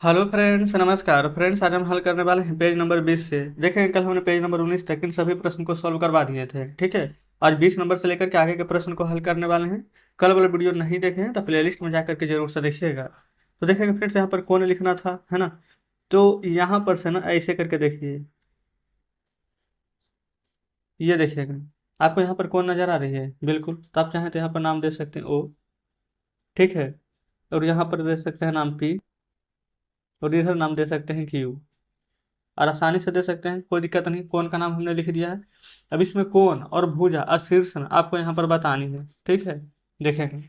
Hello friends, नमस्कार friends. आज हम हल करने वाले हैं पेज नंबर 20 से। देखें, कल हमने पेज नंबर 19 तक इन सभी प्रश्न को सॉल्व करवा दिए थे, ठीक है। आज 20 नंबर से लेकर के आगे के प्रश्न को हल करने वाले हैं। कल वाला वीडियो नहीं देखे हैं तो प्लेलिस्ट में जाकर के जरूर से देखिएगा। तो देखेंगे फ्रेंड्स, यहाँ पर कौन लिखना था, है ना। तो यहाँ पर से ना ऐसे करके देखिए, ये देखिएगा। आपको यहाँ पर कौन नजर आ रही है? बिल्कुल, तो आप चाहें तो यहाँ पर नाम दे सकते हैं ओ, ठीक है। और यहाँ पर दे सकते हैं नाम पी, और इधर नाम दे सकते हैं क्यू। और आसानी से दे सकते हैं, कोई दिक्कत नहीं। कौन का नाम हमने लिख दिया है। अब इसमें कौन और भुजा और शीर्ष आपको यहाँ पर बतानी है, ठीक है। देखेंगे,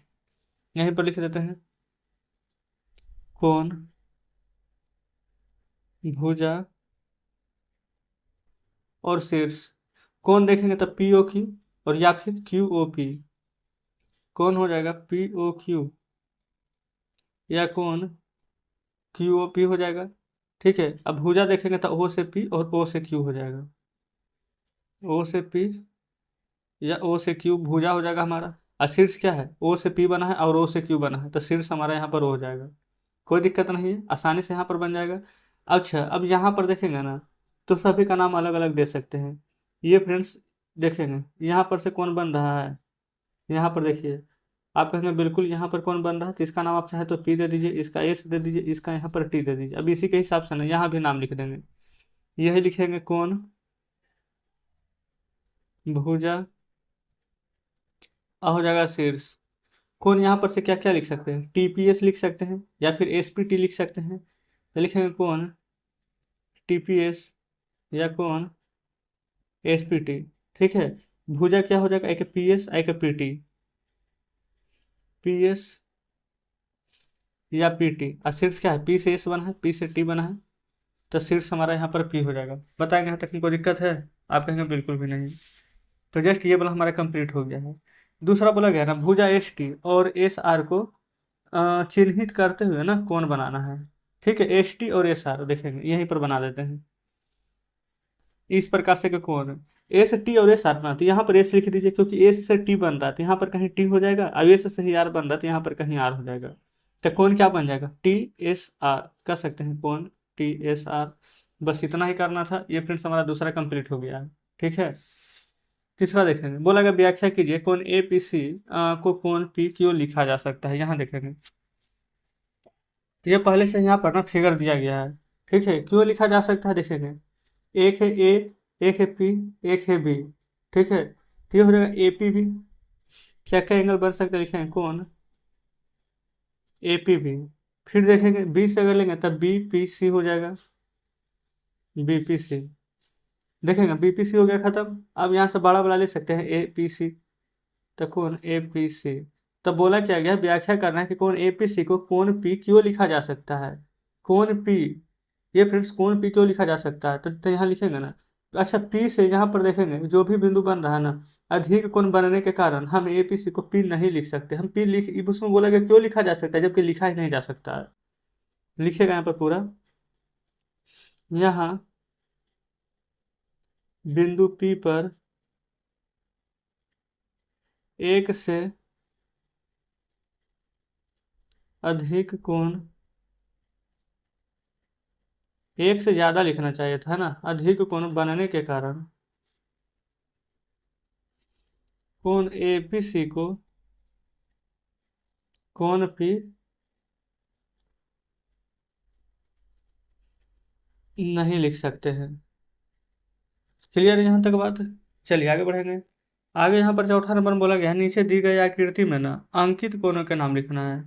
यहीं पर लिख देते हैं कौन, भुजा और शीर्ष। कौन देखेंगे तब पी ओ क्यू, और या फिर क्यू ओ पी। कौन हो जाएगा पी ओ क्यू, या कौन क्यू ओ पी हो जाएगा, ठीक है। अब भुजा देखेंगे तो ओ से पी और ओ से क्यू हो जाएगा। ओ से पी या ओ से क्यू भुजा हो जाएगा हमारा। और शीर्ष क्या है? ओ से पी बना है और ओ से क्यू बना है, तो शीर्ष हमारा यहाँ पर ओ हो जाएगा। कोई दिक्कत नहीं है, आसानी से यहाँ पर बन जाएगा। अच्छा, अब यहाँ पर देखेंगे ना, तो सभी का नाम अलग अलग दे सकते हैं। ये फ्रेंड्स, देखेंगे यहाँ पर से कौन बन रहा है। यहाँ पर देखिए, आप कहेंगे बिल्कुल यहाँ पर कौन बन रहा है, तो इसका नाम आप चाहे तो पी दे दीजिए, इसका एस दे दीजिए, इसका यहाँ पर टी दे दीजिए। अब इसी के हिसाब से ना यहाँ भी नाम लिख देंगे। यही लिखेंगे कौन, भुजा, और हो जाएगा शीर्ष। कौन यहाँ पर से क्या क्या लिख सकते हैं? टीपीएस लिख सकते हैं, या फिर एसपीटी लिख सकते हैं। तो लिखेंगे कौन टीपीएस, या कौन एसपीटी, ठीक है। भुजा क्या हो जाएगा? एक पीएस एक पीटी, पीएस या पीटी। और शीर्ष क्या है? पी से एस बना है, पी से टी बना है, तो शीर्ष हमारा यहाँ पर पी हो जाएगा। बताएंगे यहाँ तक कोई दिक्कत है? आप कहेंगे बिल्कुल भी नहीं। तो जस्ट ये वाला हमारा कंप्लीट हो गया है। दूसरा बोला गया ना, भुजा एस टी और एस आर को चिन्हित करते हुए ना कौन बनाना है, ठीक है। एस टी और एस आर देखेंगे, यहीं पर बना देते हैं इस प्रकार से कि कौन एस टी और एस आर बना। तो यहाँ पर एस लिख दीजिए, क्योंकि एस से टी बन रहा है तो यहाँ पर कहीं टी हो जाएगा। अब एस से ही आर बन रहा है तो यहाँ पर कहीं आर हो जाएगा। तो कौन क्या बन जाएगा? टी एस आर कर सकते हैं, कौन टी एस आर। बस इतना ही करना था। ये फ्रेंड्स हमारा दूसरा कंप्लीट हो गया है, ठीक है। तीसरा देखेंगे, बोला गया व्याख्या कीजिए कौन ए पी सी को कौन पी क्यों लिखा जा सकता है। यहाँ देखेंगे, तो ये पहले से यहाँ पर ना फिगर दिया गया है, ठीक है। क्यों लिखा जा सकता है देखेंगे, एक है ए, एक है पी, एक है बी, ठीक है। तो ये हो जाएगा ए पी बी। क्या क्या एंगल बन सकते हैं लिखेंगे कौन ए पी बी। फिर देखेंगे बी से अगर लेंगे तब बी पी सी हो जाएगा, बी पी सी। देखेंगे बी पी सी हो गया खत्म। अब यहाँ से बड़ा बड़ा ले सकते हैं ए पी सी, तो कौन ए पी सी। तो बोला क्या गया, व्याख्या करना है कि कौन ए पी सी को कौन पी क्यों लिखा जा सकता है। कौन पी, ये फ्रेंड्स कौन पी क्यों लिखा जा सकता है, तो यहाँ लिखेंगे ना। अच्छा, पी से यहाँ पर देखेंगे जो भी बिंदु बन रहा है ना, अधिक कोण बनने के कारण हम ए पी सी को पी नहीं लिख सकते। हम पी लिख, उसमें बोला गया क्यों लिखा जा सकता है जबकि लिखा ही नहीं जा सकता है। लिखिएगा यहाँ पर पूरा, यहाँ बिंदु पी पर एक से अधिक कोण, एक से ज्यादा लिखना चाहिए था ना, अधिक कोण बनने के कारण कोण एपीसी को कोण पी नहीं लिख सकते हैं। क्लियर है यहाँ तक बात? चलिए आगे बढ़ेंगे। आगे यहाँ पर चौथा नंबर में बोला गया है, नीचे दी गई आकृति में ना अंकित कोणों के नाम लिखना है।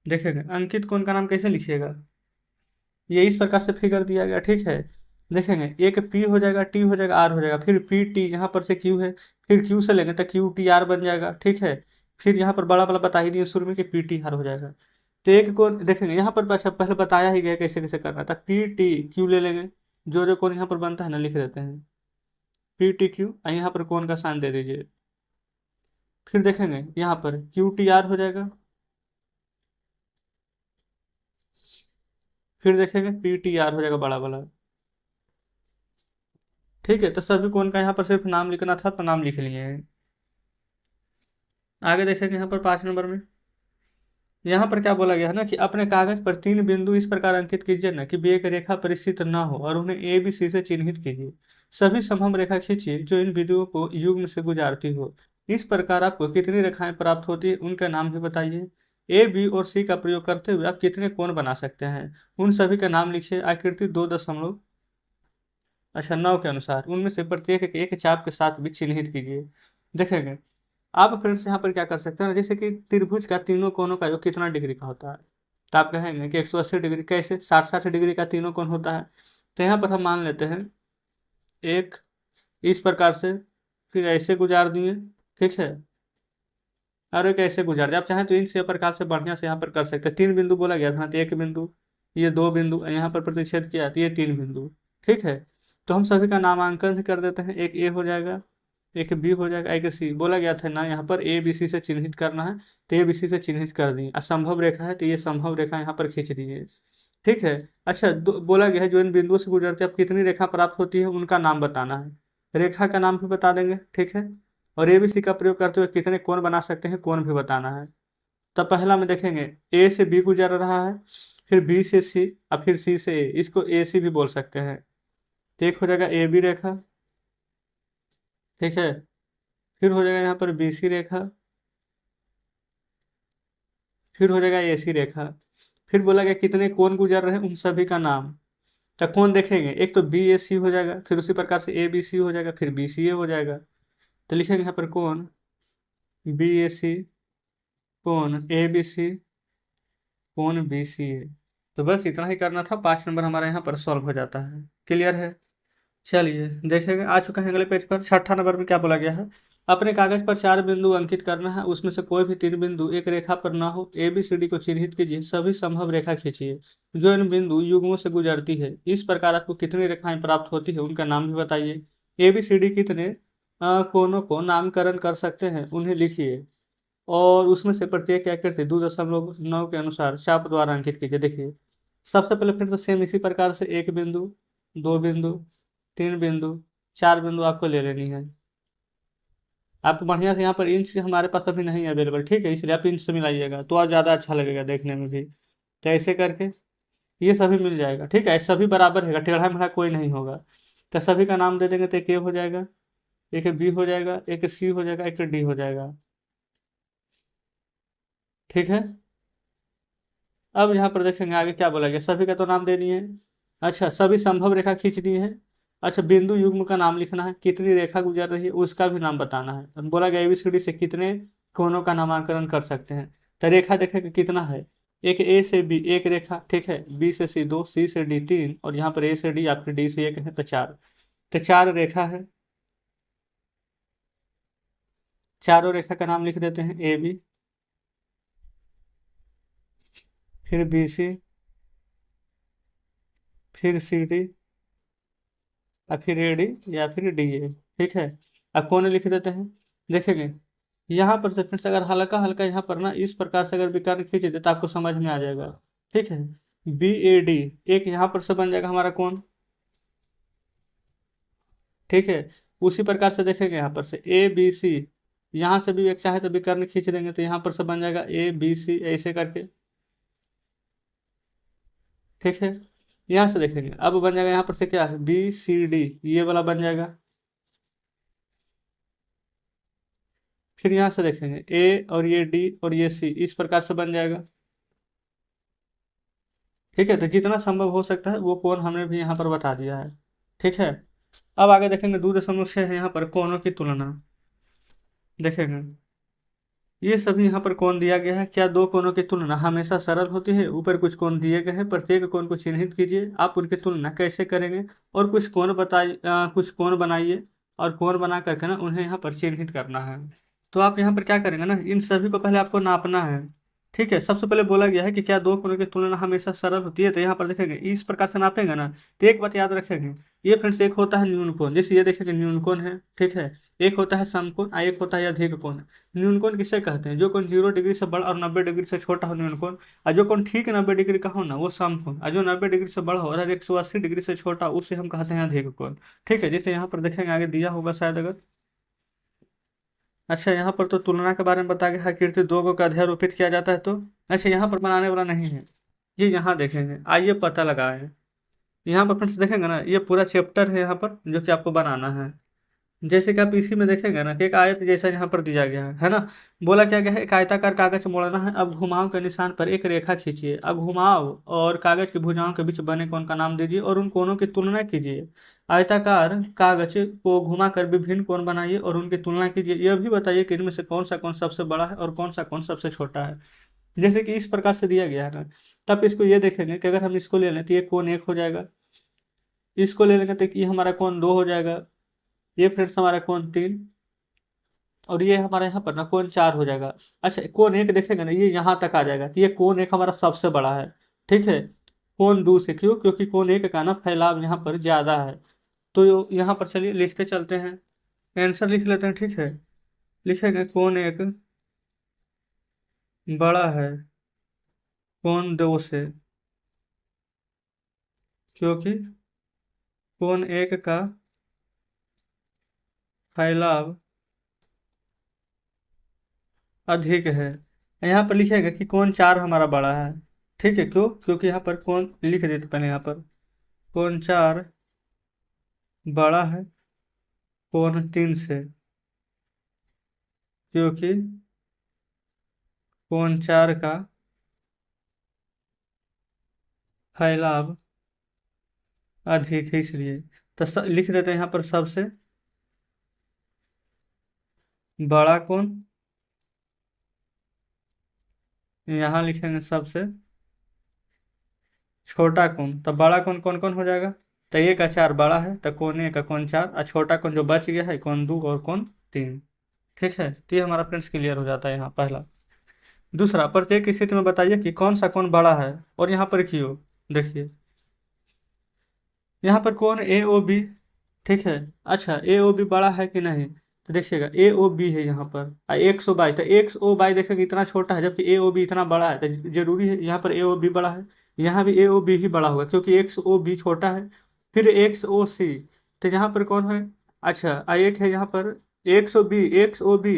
देखेंगे अंकित कोण का नाम कैसे लिखिएगा, ये इस प्रकार से फिगर दिया गया, ठीक है। देखेंगे एक पी हो जाएगा, टी हो जाएगा, आर हो जाएगा, फिर पी टी, यहाँ पर से क्यू है, फिर क्यू से लेंगे तो क्यू टी आर बन जाएगा, ठीक है। फिर यहाँ पर बड़ा वाला बता ही दिए शुरू में कि पी टी आर हो जाएगा। तो एक को देखेंगे यहाँ पर, अच्छा पहले बताया ही गया कैसे कैसे करना था। पी टी क्यू ले लेंगे, जो जो कोण यहाँ पर बनता है ना लिख देते हैं पी टी क्यू, और यहाँ पर कोण का साइन दे दीजिए। फिर देखेंगे यहाँ पर क्यू टी आर हो जाएगा, फिर देखेंगे पी टी आर हो जाएगा बड़ा वाला, ठीक है। तो सभी कोण का यहाँ पर सिर्फ नाम लिखना था तो नाम लिख लिए हैं। आगे देखेंगे यहाँ पर 5 नंबर में, यहाँ पर क्या बोला गया है ना कि अपने कागज पर तीन बिंदु इस प्रकार अंकित कीजिए ना कि वे एक रेखा पर स्थित न हो और उन्हें ए बी सी से चिन्हित कीजिए। सभी समभुज रेखा खींचिए जो इन बिंदुओं को युग्म से गुजारती हो। इस प्रकार आपको कितनी रेखाएं प्राप्त होती है उनका नाम भी बताइए। ए बी और सी का प्रयोग करते हुए आप कितने कोण बना सकते हैं उन सभी का नाम लिखिए। आकृति 2.9 के अनुसार उनमें से प्रत्येक एक चाप के साथ भी चिन्हित कीजिए। देखेंगे आप फ्रेंड्स यहाँ पर क्या कर सकते हैं, जैसे कि त्रिभुज का तीनों कोणों का योग कितना डिग्री का होता है, तो आप कहेंगे कि 180 डिग्री। कैसे? 60-60 डिग्री का तीनों कोण होता है। तो यहाँ पर हम मान लेते हैं एक इस प्रकार से, फिर ऐसे गुजार दिए, ठीक है, और एक ऐसे गुजार दिया। आप चाहें तो इन से प्रकार से बढ़िया से यहाँ पर कर सकते हैं। तीन बिंदु बोला गया था ना, तो एक बिंदु, ये दो बिंदु, यहाँ पर प्रतिच्छेद किया तो ये तीन बिंदु, ठीक है। तो हम सभी का नामांकन भी कर देते हैं। एक ए हो जाएगा, एक बी हो जाएगा, एक सी। बोला गया था ना यहाँ पर ए बी सी से चिन्हित करना है, तो ए बी सी से चिन्हित कर दिए। असंभव रेखा है तो ये संभव रेखा यहाँ पर खींच दीजिए, ठीक है। अच्छा, बोला गया है जो इन बिंदुओं से गुजरते हैं अब कितनी रेखा प्राप्त होती है उनका नाम बताना है। रेखा का नाम भी बता देंगे, ठीक है। और ए बी सी का प्रयोग करते हुए कितने कोण बना सकते हैं कोण भी बताना है। तब पहला में देखेंगे ए से बी गुजर रहा है, फिर बी से सी और फिर सी से ए, इसको ए सी भी बोल सकते हैं। तो एक हो जाएगा ए बी रेखा, ठीक है। फिर हो जाएगा यहाँ पर बी सी रेखा, फिर हो जाएगा ए सी रेखा। फिर बोला गया कितने कोण गुजर रहे हैं उन सभी का नाम। तो कोण देखेंगे, एक तो बी ए सी हो जाएगा, फिर उसी प्रकार से ए बी सी हो जाएगा, फिर बी सी ए हो जाएगा। तो लिखेंगे यहाँ पर कोण बी ए सी, कोण ए बी सी, कोण बी सी ए। तो बस इतना ही करना था। 5 नंबर हमारा यहाँ पर सॉल्व हो जाता है। क्लियर है? चलिए देखेंगे, आ चुका है अगले पेज पर। 6ठा नंबर में क्या बोला गया है, अपने कागज पर चार बिंदु अंकित करना है, उसमें से कोई भी तीन बिंदु एक रेखा पर ना हो। ए बी सी डी को चिन्हित कीजिए, सभी संभव रेखा खींचिए जो इन बिंदु युग्मों से गुजरती है। इस प्रकार आपको कितनी रेखाएं प्राप्त होती है उनका नाम भी बताइए। ए बी सी डी कितने कोणों को नामकरण कर सकते हैं उन्हें लिखिए और उसमें से प्रत्येक की आकृति 2.9 के अनुसार चाप द्वारा अंकित कीजिए। देखिए सबसे पहले फिर तो सेम इसी प्रकार से एक बिंदु, दो बिंदु, तीन बिंदु, चार बिंदु आपको ले लेनी है। आपको बढ़िया से यहाँ पर इंच हमारे पास अभी नहीं है अवेलेबल, ठीक है, इसलिए आप इंच से मिलाइएगा तो और ज़्यादा अच्छा लगेगा देखने में भी। तो ऐसे करके ये सभी मिल जाएगा, ठीक है। सभी बराबर है, टेढ़ा मेढ़ा कोई नहीं होगा। तो सभी का नाम दे देंगे तो एक ए हो जाएगा, एक बी हो जाएगा, एक सी हो जाएगा, एक डी हो जाएगा, ठीक है। अब यहाँ पर देखेंगे आगे क्या बोला गया, सभी का तो नाम दे दिए। अच्छा, सभी संभव रेखा खींच दी है। अच्छा, बिंदु युग्म का नाम लिखना है, कितनी रेखा गुजर रही है उसका भी नाम बताना है। अब बोला गया एबीसीडी से कितने कोणों का नामांकन कर सकते हैं। तो रेखा देखेंगे कितना है, एक ए से बी एक रेखा, ठीक है, बी से सी दो, सी से डी तीन, और यहाँ पर ए से डी या फिर डी से एक है तो चार। तो चार रेखा है, चारों रेखा का नाम लिख देते हैं। ए बी, फिर बी सी, फिर सी डी, और फिर ए डी या फिर डी ए, ठीक है। अब कोण लिख देते हैं। देखेंगे यहाँ पर तो फ्रेंड्स अगर हल्का हल्का यहाँ पर ना इस प्रकार से अगर विकर्ण खींच दे तो आपको समझ में आ जाएगा, ठीक है। बी ए डी एक यहाँ पर से बन जाएगा हमारा कोण, ठीक है। उसी प्रकार से देखेंगे यहाँ पर से ए बी सी, यहाँ से भी एक चाहे तो विकर्ण खींच देंगे तो यहाँ पर से बन जाएगा ए बी सी, ऐसे करके, ठीक है। यहाँ से देखेंगे अब बन जाएगा यहाँ पर से क्या है, बी सी डी, ये वाला बन जाएगा। फिर यहाँ से देखेंगे ए और ये डी और ये सी, इस प्रकार से बन जाएगा, ठीक है। तो जितना संभव हो सकता है वो कोण हमने भी यहाँ पर बता दिया है, ठीक है। अब आगे देखेंगे 2.6 है यहाँ पर कोणों की तुलना। देखेंगे ये सभी यहाँ पर कोण दिया गया है। क्या दो कोणों की तुलना हमेशा सरल होती है? ऊपर कुछ कोण दिए गए हैं, प्रत्येक कोण को चिन्हित कीजिए। आप उनकी तुलना कैसे करेंगे और कुछ कोण बताइए, कुछ कोण बनाइए और कोण बना करके ना उन्हें यहाँ पर चिन्हित करना है। तो आप यहाँ पर क्या करेंगे ना, इन सभी को पहले आपको नापना है, ठीक है। सबसे पहले बोला गया है कि क्या दो कोणों की तुलना हमेशा सरल होती है, तो यहाँ पर देखेंगे इस प्रकार से नापेंगे ना, तो एक बात याद रखेंगे, ये फ्रेंड्स एक होता है न्यून कोण, जैसे ये देखेंगे न्यून कोण है, ठीक है। एक होता है समकोण और एक होता है अधिक कोण। न्यून कोण किसे कहते हैं? जो कोण 0 डिग्री से बड़ा और 90 डिग्री से छोटा हो न्यून कोण, और जो कोण ठीक 90 डिग्री का हो ना वो समकोण, और जो 90 डिग्री से बड़ा हो और 180 डिग्री से छोटा उसे हम कहते हैं अधिक कोण, ठीक है। जैसे यहाँ पर देखेंगे आगे दिया होगा शायद, अगर अच्छा, यहाँ पर तो तुलना के बारे में बता गया है, कीर्ति दो को का अध्यारोपित किया जाता है तो। अच्छा, यहाँ पर बनाने वाला नहीं है, ये यहाँ देखेंगे, आइए पता लगाएं। यहाँ पर फ्रेंड्स देखेंगे ना, ये पूरा चैप्टर है यहाँ पर जो कि आपको बनाना है। जैसे कि आप इसी में देखेंगे ना कि एक आयत जैसा यहाँ पर दिया गया है ना। बोला क्या गया है, एक आयताकार कागज मोड़ना है, अब घुमाव के निशान पर एक रेखा खींचिए, अब घुमाव और कागज की भुजाओं के बीच बने कोण का नाम दीजिए और उन कोणों की तुलना कीजिए। आयताकार कागज को घुमाकर विभिन्न कोण बनाइए और उनकी तुलना कीजिए, यह भी बताइए कि इनमें से कौन सा कोण सबसे बड़ा है और कौन सा कोण सबसे छोटा है। जैसे कि इस प्रकार से दिया गया है ना, तब इसको ये देखेंगे कि अगर हम इसको ले लें तो ये कोण एक हो जाएगा, इसको ले लेंगे तो ये हमारा कोण दो हो जाएगा, ये फ्रेंड्स हमारा कोण तीन, और ये हमारे यहाँ पर ना कोण चार हो जाएगा। अच्छा, कोण एक देखेंगे ना, ये यहाँ तक आ जाएगा, तो ये कोण एक हमारा सबसे बड़ा है। ठीक है, कोण दो से क्यों, क्योंकि कोण एक का ना फैलाव यहाँ पर ज्यादा है। तो यहाँ पर चलिए लिखते चलते हैं, आंसर लिख लेते हैं। ठीक है, लिखेंगे कोण एक बड़ा है कोण दो से, क्योंकि कोण एक का फैलाव अधिक है। यहाँ पर लिखेगा कि कोण चार हमारा बड़ा है। ठीक है, क्यों, क्योंकि यहाँ पर कोण लिख देते पहले, यहाँ पर कोण चार बड़ा है कोण तीन से, क्योंकि कोण चार का फैलाव अधिक है इसलिए। तो लिख देते हैं यहाँ पर सबसे बड़ा कोण, यहाँ लिखेंगे सबसे छोटा कोण। तो बड़ा कोण कौन कौन हो जाएगा, तो ये का चार बड़ा है तो कोण एक का कोण चार, और छोटा कोण जो बच गया है कोण दो और कोण तीन। ठीक है, तो ये हमारा फ्रेंड्स क्लियर हो जाता है यहाँ पहला। दूसरा, प्रत्येक स्थिति में बताइए कि कौन सा कोण बड़ा है, और यहाँ पर क्यों। देखिए यहाँ पर कोण ए ओ बी, ठीक है। अच्छा, ए ओ बी बड़ा है कि नहीं, तो देखिएगा ए ओ बी है यहाँ पर, एक्स ओ बाई, तो एक्स ओ बाई देखेंगे इतना छोटा है, जबकि ए ओ बी इतना बड़ा है, तो जरूरी है यहाँ पर ए ओ बी बड़ा है। यहाँ भी ए ओ बी ही बड़ा होगा क्योंकि एक्स ओ बी छोटा है। फिर एक्स ओ सी, तो यहाँ पर कौन है, अच्छा एक है यहाँ पर X O B, X O B,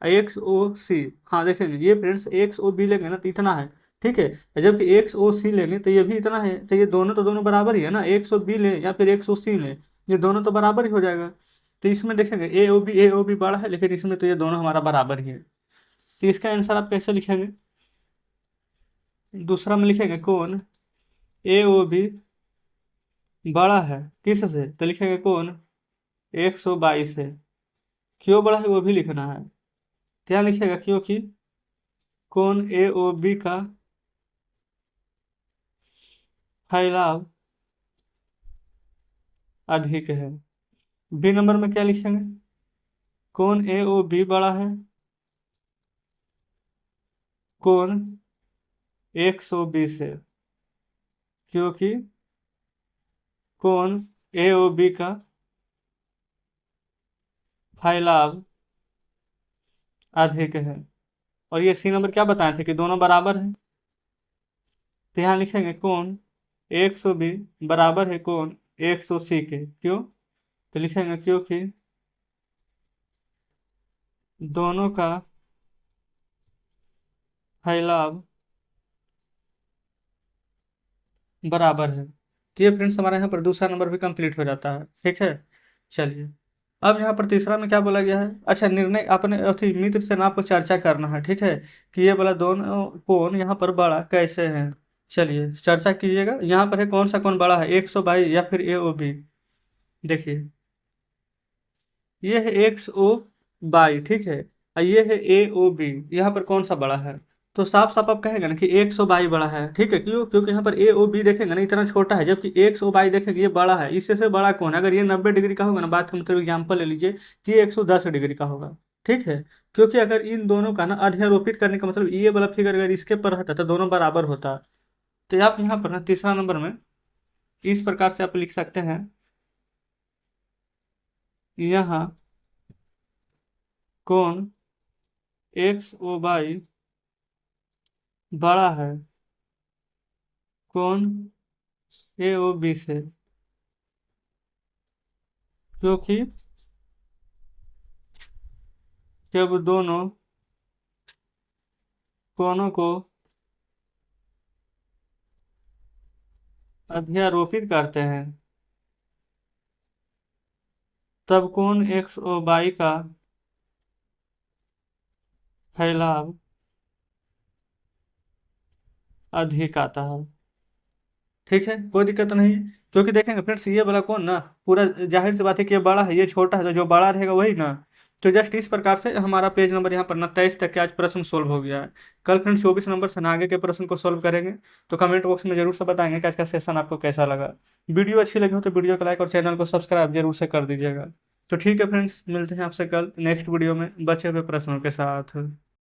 X O C. हाँ देखेंगे ये फ्रेंड्स एक्स ओ बी लेंगे ना तो इतना है। ठीक है, जबकि एक्स ओ सी लेंगे तो ये भी इतना है, तो ये दोनों तो दोनों बराबर ही है ना, एक्स ओ बी ले या फिर एक्स ओ सी ले, ये दोनों तो बराबर ही हो जाएगा। तो इसमें देखेंगे ए ओ बी बड़ा है, लेकिन इसमें तो ये दोनों हमारा बराबर ही है। तो इसका आंसर आप कैसे लिखेंगे, दूसरा में लिखेंगे कौन ए ओ बी बड़ा है किस से, तो लिखेंगे कौन 122 है। क्यों बड़ा है वो भी लिखना है, क्या लिखेगा, क्योंकि कौन ए ओ बी का फैलाव अधिक है। बी नंबर में क्या लिखेंगे, कौन ए ओ बी बड़ा है कौन 120 है, क्योंकि कौन ए ओ बी का फैलाव अधिक है। और ये सी नंबर क्या बताए थे कि दोनों बराबर है, तो यहाँ लिखेंगे कौन 120 बराबर है कौन 180 के। क्यों, तो लिखेंगे क्योंकि दोनों का फैलाव बराबर है। तो ये फ्रेंड्स हमारे यहाँ पर दूसरा नंबर भी कंप्लीट हो जाता है। ठीक है, चलिए अब यहाँ पर तीसरा में क्या बोला गया है, अच्छा निर्णय अपने अथी मित्र से नाप को चर्चा करना है। ठीक है, कि ये बोला दोनों कोण यहाँ पर बड़ा कैसे हैं, चलिए चर्चा कीजिएगा। यहाँ पर है कौन सा कोण बड़ा है 122 या फिर ए ओ बी। देखिए ये है एक्स ओ बाई, ठीक है, और ये है ए ओ बी, यहाँ पर कौन सा बड़ा है, तो साफ साफ आप कहेंगे ना कि एक्स ओ बाई बड़ा है। ठीक है, क्यों, क्योंकि यहाँ पर ए ओ बी देखेंगे ना इतना छोटा है, जबकि एक्स ओ बाई देखेंगे ये बड़ा है, इससे से बड़ा कौन है, अगर ये 90 डिग्री का होगा ना, बात का मतलब एग्जाम्पल ले लीजिए, तो ये 110 डिग्री का होगा। ठीक है, क्योंकि अगर इन दोनों का ना अध्यारोपित करने का मतलब ये वाला फिगर अगर इसके पर रहता तो दोनों बराबर होता। तो आप यहाँ पर ना तीसरा नंबर में इस प्रकार से आप लिख सकते हैं, यहाँ कौन एक्स ओ बाई बड़ा है कौन ए ओ बी से, क्योंकि जब दोनों कोणों को अध्यारोपित करते हैं तब कोण एक्स और वाई का फैलाव अधिक आता है। ठीक है, कोई दिक्कत नहीं है, क्योंकि देखेंगे फ्रेंड्स ये वाला कौन ना पूरा जाहिर सी बात है कि ये बड़ा है ये छोटा है, तो जो बड़ा रहेगा वही ना। तो जस्ट इस प्रकार से हमारा पेज नंबर यहाँ पर ना 23 तक के आज प्रश्न सोल्व हो गया है। कल फ्रेंड्स 24 नंबर से ना आगे के प्रश्न को सोल्व करेंगे। तो कमेंट बॉक्स में जरूर से बताएंगे कि आज का सेशन आपको कैसा लगा। वीडियो अच्छी लगी हो तो वीडियो को लाइक और चैनल को सब्सक्राइब जरूर से कर दीजिएगा। तो ठीक है फ्रेंड्स, मिलते हैं आपसे कल नेक्स्ट वीडियो में बचे हुए प्रश्नों के साथ।